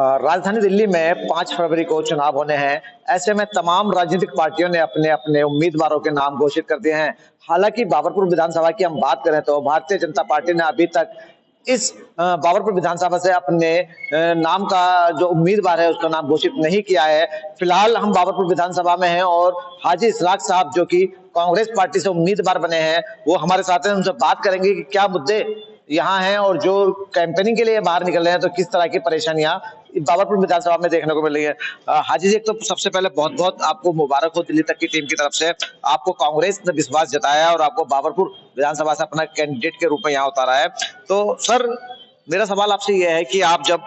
राजधानी दिल्ली में 5 फरवरी को चुनाव होने हैं। ऐसे में तमाम राजनीतिक पार्टियों ने अपने अपने उम्मीदवारों के नाम घोषित कर दिए हैं। हालांकि बाबरपुर विधानसभा की हम बात करें तो भारतीय जनता पार्टी ने अभी तक इस बाबरपुर विधानसभा से अपने नाम का जो उम्मीदवार है उसका नाम घोषित नहीं किया है। फिलहाल हम बाबरपुर विधानसभा में हैं और हाजी इशराक साहब जो कि कांग्रेस पार्टी से उम्मीदवार बने हैं वो हमारे साथ हैं। उनसे बात करेंगे कि क्या मुद्दे यहाँ हैं और जो कैंपेनिंग के लिए बाहर निकल रहे हैं तो किस तरह की परेशानियां बाबरपुर विधानसभा में देखने को मिल रही है। हाजी जी, एक तो सबसे पहले बहुत बहुत आपको मुबारक हो दिल्ली तक की टीम की तरफ से। आपको कांग्रेस ने विश्वास जताया है और आपको बाबरपुर विधानसभा से अपना कैंडिडेट के रूप में यहाँ उतारा है। तो सर, मेरा सवाल आपसे यह है कि आप जब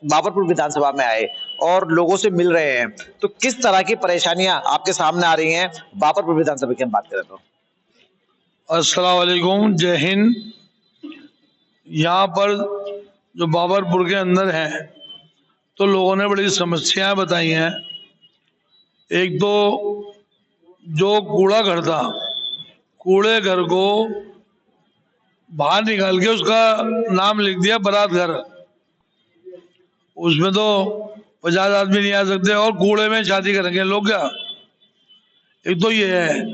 बाबरपुर विधानसभा में आए और लोगों से मिल रहे हैं तो किस तरह की परेशानियां आपके सामने आ रही हैं बाबरपुर विधानसभा की हम बात करें तो। अस्सलाम वालेकुम, जय हिंद। यहाँ पर जो बाबरपुर के अंदर है तो लोगों ने बड़ी समस्याएं बताई हैं। एक तो जो कूड़ा घर था, कूड़े घर को बाहर निकाल के उसका नाम लिख दिया बारात घर। उसमें तो 50 आदमी नहीं आ सकते और कूड़े में शादी करेंगे लोग क्या। एक तो ये है।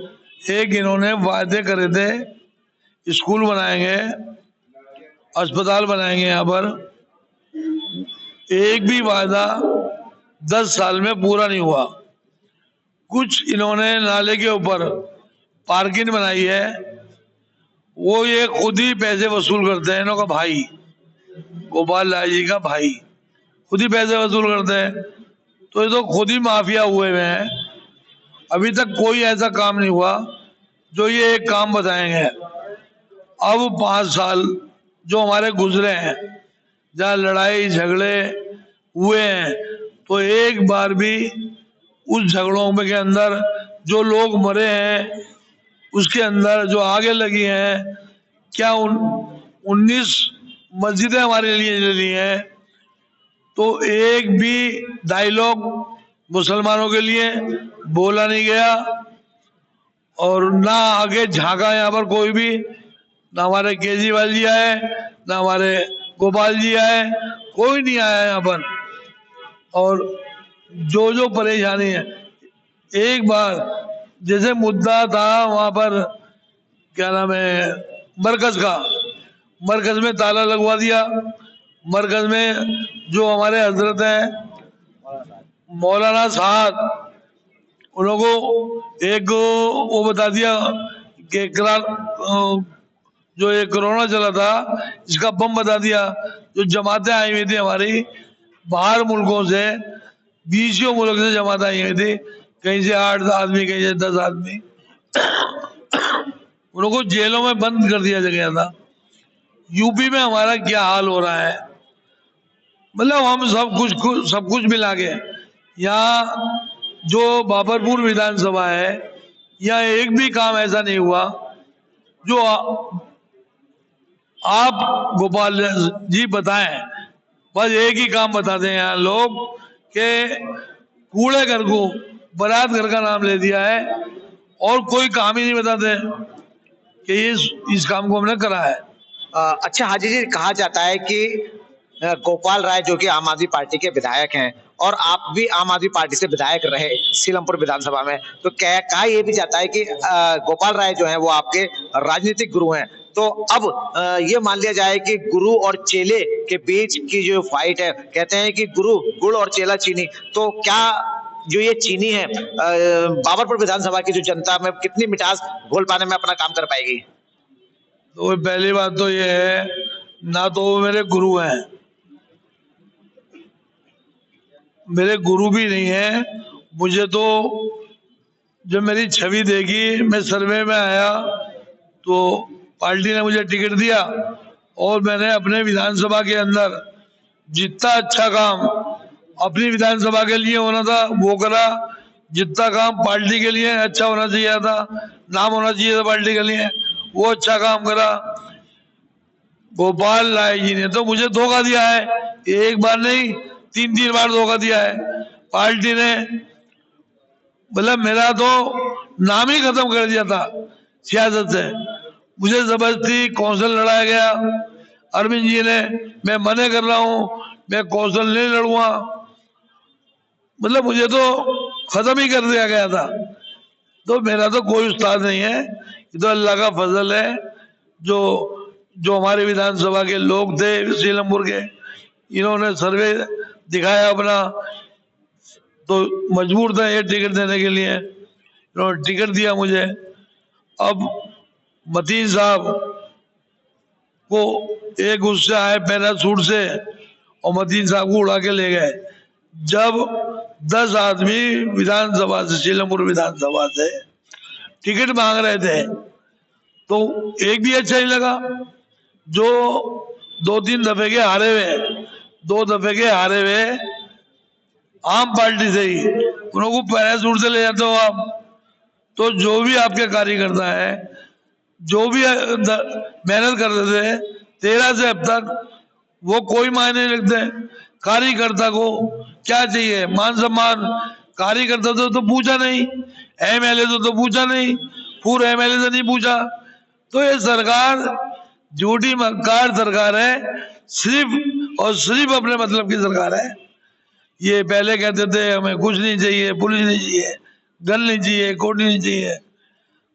एक इन्होंने वायदे करे थे स्कूल बनाएंगे, अस्पताल बनाएंगे। यहाँ पर एक भी वायदा 10 साल में पूरा नहीं हुआ। कुछ इन्होंने नाले के ऊपर पार्किंग बनाई है, वो ये खुद ही पैसे वसूल करते हैं। इन्हों का भाई गोपाल लाल जी का भाई खुद ही पैसे वसूल करते हैं। तो ये तो खुद ही माफिया हुए हुए हैं। अभी तक कोई ऐसा काम नहीं हुआ जो ये एक काम बताएंगे। अब 5 साल जो हमारे गुजरे हैं, जहाँ लड़ाई झगड़े हुए हैं, तो एक बार भी उस झगड़ों में के अंदर जो लोग मरे हैं उसके अंदर जो आगे लगी हैं, क्या 19 मस्जिदें हमारे लिए जली हैं, तो एक भी डायलॉग मुसलमानों के लिए बोला नहीं गया और ना आगे झांका यहाँ पर कोई भी। ना हमारे केजरीवाल जी आए, ना हमारे गोपाल जी आए, कोई नहीं आया यहाँ पर। और जो परेशानी है, एक बार जैसे मुद्दा था वहां पर क्या नाम है मरकज का, मरकज में ताला लगवा दिया। मरकज में जो हमारे हजरत है मौलाना साहब, उनको एक वो बता दिया कि जो ये कोरोना चला था इसका बम बता दिया। जो जमातें आई हुई थी हमारी बाहर मुल्कों से, 20 मुल्क से जमात आई हुई थी, कहीं से 8 आदमी, कहीं से 10 आदमी, उनको जेलों में बंद कर दिया गया था। यूपी में हमारा क्या हाल हो रहा है, मतलब हम सब कुछ मिला के यहाँ जो बाबरपुर विधानसभा है, यहाँ एक भी काम ऐसा नहीं हुआ जो आप गोपाल जी बताएं। बस एक ही काम बताते हैं यहाँ लोग कि कूड़े घर को बारात घर का नाम ले दिया है और कोई काम ही नहीं बताते कि इस काम को हमने करा है। अच्छा हाजी जी, कहा जाता है कि गोपाल राय जो कि आम आदमी पार्टी के विधायक हैं और आप भी आम आदमी पार्टी से विधायक रहे सीलमपुर विधानसभा में, तो कहा यह भी जाता है कि गोपाल राय जो हैं वो आपके राजनीतिक गुरु हैं। तो अब ये मान लिया जाए कि गुरु और चेले के बीच की जो फाइट है, कहते हैं कि गुरु गुड़ और चेला चीनी, तो क्या जो ये चीनी है बाबरपुर विधानसभा की जो जनता में कितनी मिठास घोल पाने में अपना काम कर पाएगी? तो पहली बात तो ये है, ना तो वो मेरे गुरु हैं, मेरे गुरु भी नहीं है। मुझे तो जब मेरी छवि देखी, मैं सर्वे में आया तो पार्टी ने मुझे टिकट दिया और मैंने अपने विधानसभा के अंदर जितना अच्छा काम अपनी विधानसभा के लिए होना था वो करा, जितना काम पार्टी के लिए अच्छा होना चाहिए था, नाम होना चाहिए था पार्टी के लिए, वो अच्छा काम करा। गोपाल राय जी ने तो मुझे धोखा दिया है, एक बार नहीं 3 बार धोखा दिया है पार्टी ने। मतलब मेरा तो नाम ही खत्म कर दिया था सियासत से। मुझे जबरदस्ती कौंसिल लड़ाया गया, अरविंद जी ने, मैं मना कर रहा हूं, मैं कौशल नहीं लड़ूंगा, मतलब मुझे तो खत्म ही कर दिया गया था। तो मेरा तो कोई उस्ताद नहीं है, ये तो अल्लाह का फजल है। जो जो हमारे विधानसभा के लोग थे सीलमपुर के, इन्होंने सर्वे दिखाया अपना, तो मजबूर था ये टिकट देने के लिए, इन्होंने टिकट दिया मुझे। अब मतीन साहब को एक गुस्से आए पैरासूट से और मतीन साहब को उड़ा के ले गए। जब 10 आदमी विधानसभा से, सीलमपुर विधानसभा से टिकट मांग रहे थे, तो एक भी अच्छा नहीं लगा। जो 2-3 दफे के हारे हुए, 2 दफे के हारे हुए आम पार्टी से ही, उनको पैरासूट से ले जाते हो आप। तो जो भी आपके कार्यकर्ता है, जो भी मेहनत करते थे 13 से अब तक, वो कोई मायने नहीं रखते। कार्यकर्ता को क्या चाहिए? मान सम्मान। कार्यकर्ता तो पूछा नहीं, एमएलए तो पूछा नहीं, पूर्व एमएलए से नहीं पूछा। तो ये सरकार झूठी मक्कार सरकार है, सिर्फ और सिर्फ अपने मतलब की सरकार है। ये पहले कहते थे हमें कुछ नहीं चाहिए, पुलिस नहीं चाहिए, गन नहीं चाहिए, कोठी नहीं चाहिए।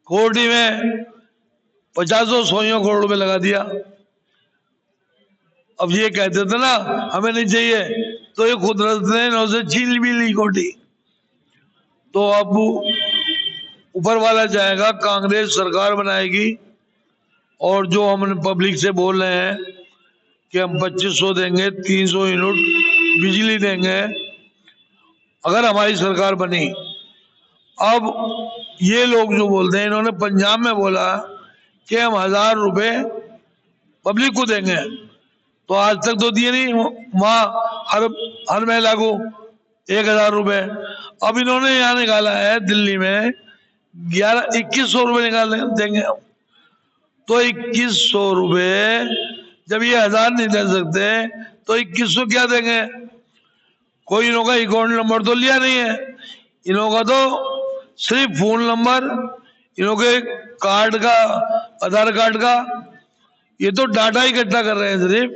कोठी में 50-100 करोड़ रुपए लगा दिया। अब ये कहते थे ना हमें नहीं चाहिए, तो ये कुदरत ने उसे छीन भी ली कोठी। तो अब ऊपर वाला जाएगा, कांग्रेस सरकार बनाएगी, और जो हम पब्लिक से बोल रहे हैं कि हम 2500 देंगे, 300 यूनिट बिजली देंगे अगर हमारी सरकार बनी। अब ये लोग जो बोलते हैं, इन्होंने पंजाब में बोला कि हम 1000 रुपए पब्लिक को देंगे, तो आज तक तो दिए नहीं वहां हर महिला को 1000 रुपए। अब इन्होंने यहाँ निकाला है दिल्ली में 2100 रुपए निकाल देंगे। तो 2100 रुपए जब ये 1000 नहीं दे सकते, तो 2100 क्या देंगे? कोई इनका अकाउंट नंबर तो लिया नहीं है, इनका तो सिर्फ फोन नंबर, इनके कार्ड का, आधार कार्ड का, ये तो डाटा इकट्ठा कर रहे हैं सिर्फ।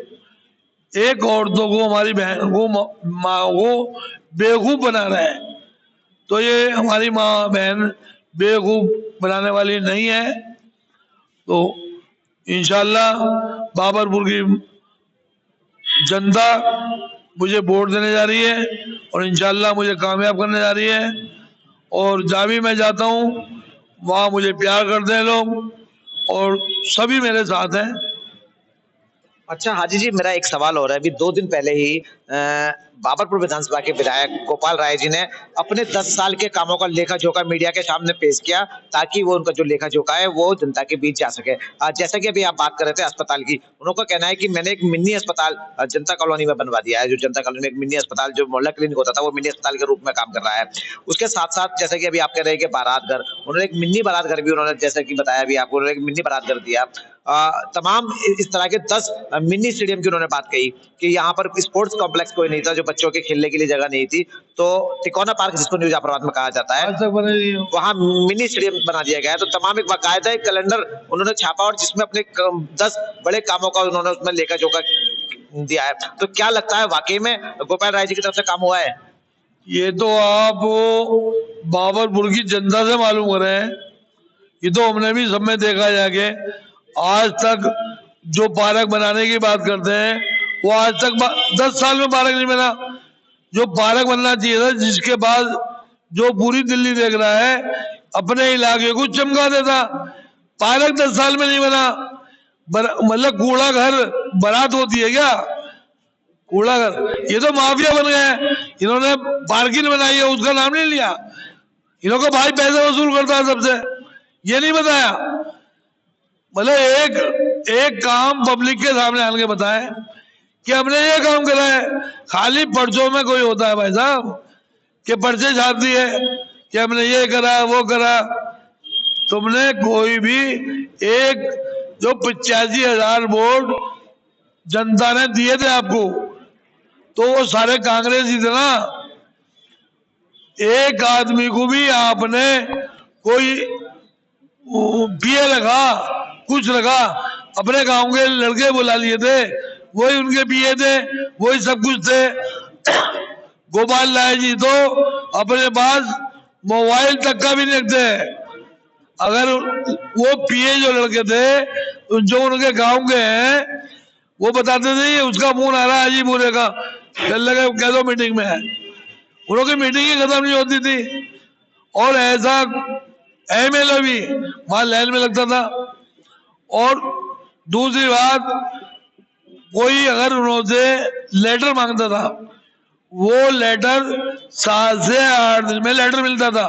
एक औरतों को, हमारी बहन को, माँ को बेवकूफ बना रहे हैं। तो ये हमारी माँ बहन बेवकूफ बनाने वाली नहीं है। तो इंशाल्लाह बाबरपुर की जनता मुझे वोट देने जा रही है और इंशाल्लाह मुझे कामयाब करने जा रही है। और जहाँ भी मैं जाता हूँ वहाँ मुझे प्यार करते हैं लोग, और सभी मेरे साथ हैं। अच्छा हाजी जी, मेरा एक सवाल हो रहा है। अभी 2 दिन पहले ही बाबरपुर विधानसभा के विधायक गोपाल राय जी ने अपने 10 साल के कामों का लेखा जोखा मीडिया के सामने पेश किया, ताकि वो उनका जो लेखा जोखा है वो जनता के बीच जा सके। जैसा कि अभी आप बात कर रहे थे अस्पताल की, उनका कहना है कि मैंने एक मिनी अस्पताल जनता कॉलोनी में बनवा दिया है। जो जनता कॉलोनी में एक मिनी अस्पताल, जो मोहल्ला क्लिनिक होता था, वो मिनी अस्पताल के रूप में काम कर रहा है। उसके साथ साथ जैसा कि अभी आप कह रहे हैं कि बारात घर, उन्होंने एक मिनी बारात घर भी, उन्होंने जैसा कि बताया अभी आपको, उन्होंने एक मिनी बारात घर दिया। तमाम इस तरह के 10 मिनी स्टेडियम की उन्होंने बात कही कि यहाँ पर स्पोर्ट्स कॉम्प्लेक्स कोई नहीं था, जो बच्चों के खेलने के लिए जगह नहीं थी। तो तिकोना पार्क, जिसको न्यू जाफराबाद में कहा जाता है, वहाँ मिनी स्टेडियम बना दिया गया है। तो तमाम एक बाकायदा एक कैलेंडर उन्होंने छापा, और जिसमें अपने 10 बड़े कामों का उन्होंने उसमें लेखा जोखा दिया है। तो क्या लगता है वाकई में गोपाल राय जी की तरफ से काम हुआ है? ये तो आप बाबरपुर की जनता से मालूम कर रहे हैं, ये तो हमने भी सब में देखा जाके। आज तक जो पार्क बनाने की बात करते हैं, वो आज तक 10 साल में पार्क नहीं बना। जो पार्क बनना चाहिए था, जिसके बाद जो पूरी दिल्ली देख रहा है, अपने इलाके को चमका देता, पार्क 10 साल में नहीं बना। मतलब कूड़ा घर बारात होती है क्या? कूड़ा घर, ये तो माफिया बन गए। इन्होंने पार्किंग बनाई है, उसका नाम नहीं लिया। इन्होंने भाई पैसे वसूल करता है सबसे, ये नहीं बताया। मतलब एक काम पब्लिक के सामने आने के बताए कि हमने ये काम करा है। खाली पर्चों में कोई होता है भाई साहब, कि पर्चे छाप दिए कि हमने ये करा वो करा। तुमने कोई भी एक, जो 85,000 वोट जनता ने दिए थे आपको, तो वो सारे कांग्रेसी थे ना। एक आदमी को भी आपने कोई पिए लगा, कुछ लगा, अपने गांव के लड़के बुला लिए थे, वही उनके पीए थे, वही सब कुछ थे। गोपाल राय जी तो अपने पास मोबाइल तक का भी नहीं रखते। अगर वो पीए जो लड़के थे जो उनके गांव के हैं, वो बताते थे ये उसका फोन आ रहा है जी पूरे का, चल लगे कह दो मीटिंग में है। उन की मीटिंग ही खत्म नहीं होती थी। और ऐसा एमएलए भी वहां लाइन में लगता था। और दूसरी बात, कोई अगर उन्होंने लेटर मांगता था, वो लेटर 7 से 8 दिन में लेटर मिलता था।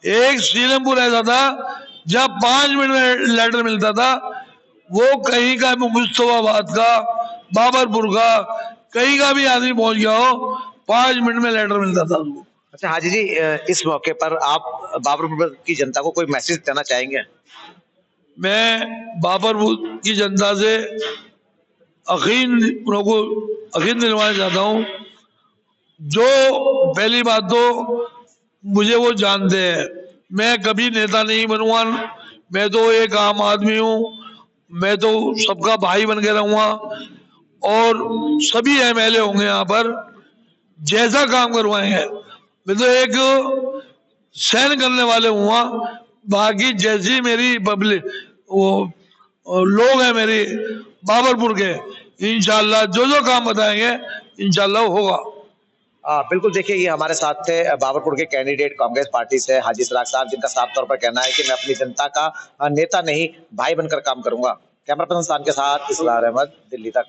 एक श्रीरामपुर ऐसा था जब 5 मिनट में लेटर मिलता था। वो कहीं का मुस्तफाबाद का, बाबरपुर का, कहीं का भी आदमी पहुंच गया हो, 5 मिनट में लेटर मिलता था उसको। अच्छा हाजी जी, इस मौके पर आप बाबरपुर की जनता को कोई मैसेज देना चाहेंगे? मैं बाबरपुर की जनता से यकीन दिलवाना चाहता हूँ। जो पहली बात तो मुझे वो जानते हैं, मैं कभी नेता नहीं बनूंगा, मैं तो एक आम आदमी हूँ, मैं तो सबका भाई बन के रहूंगा। और सभी एमएलए होंगे यहाँ पर, जैसा काम करवाएंगे, मैं तो एक सहन करने वाले हुआ। बाकी जैसी मेरी पब्लिक वो लोग हैं मेरी बाबरपुर के, इंशाल्लाह जो जो काम बताएंगे इंशाल्लाह होगा। बिल्कुल, देखिए ये हमारे साथ थे बाबरपुर के कैंडिडेट कांग्रेस पार्टी से हाजी चिराग साहब, जिनका साफ तौर पर कहना है कि मैं अपनी जनता का नेता नहीं भाई बनकर काम करूंगा। कैमरा पर्सन के साथ इसरार अहमद, दिल्ली तक।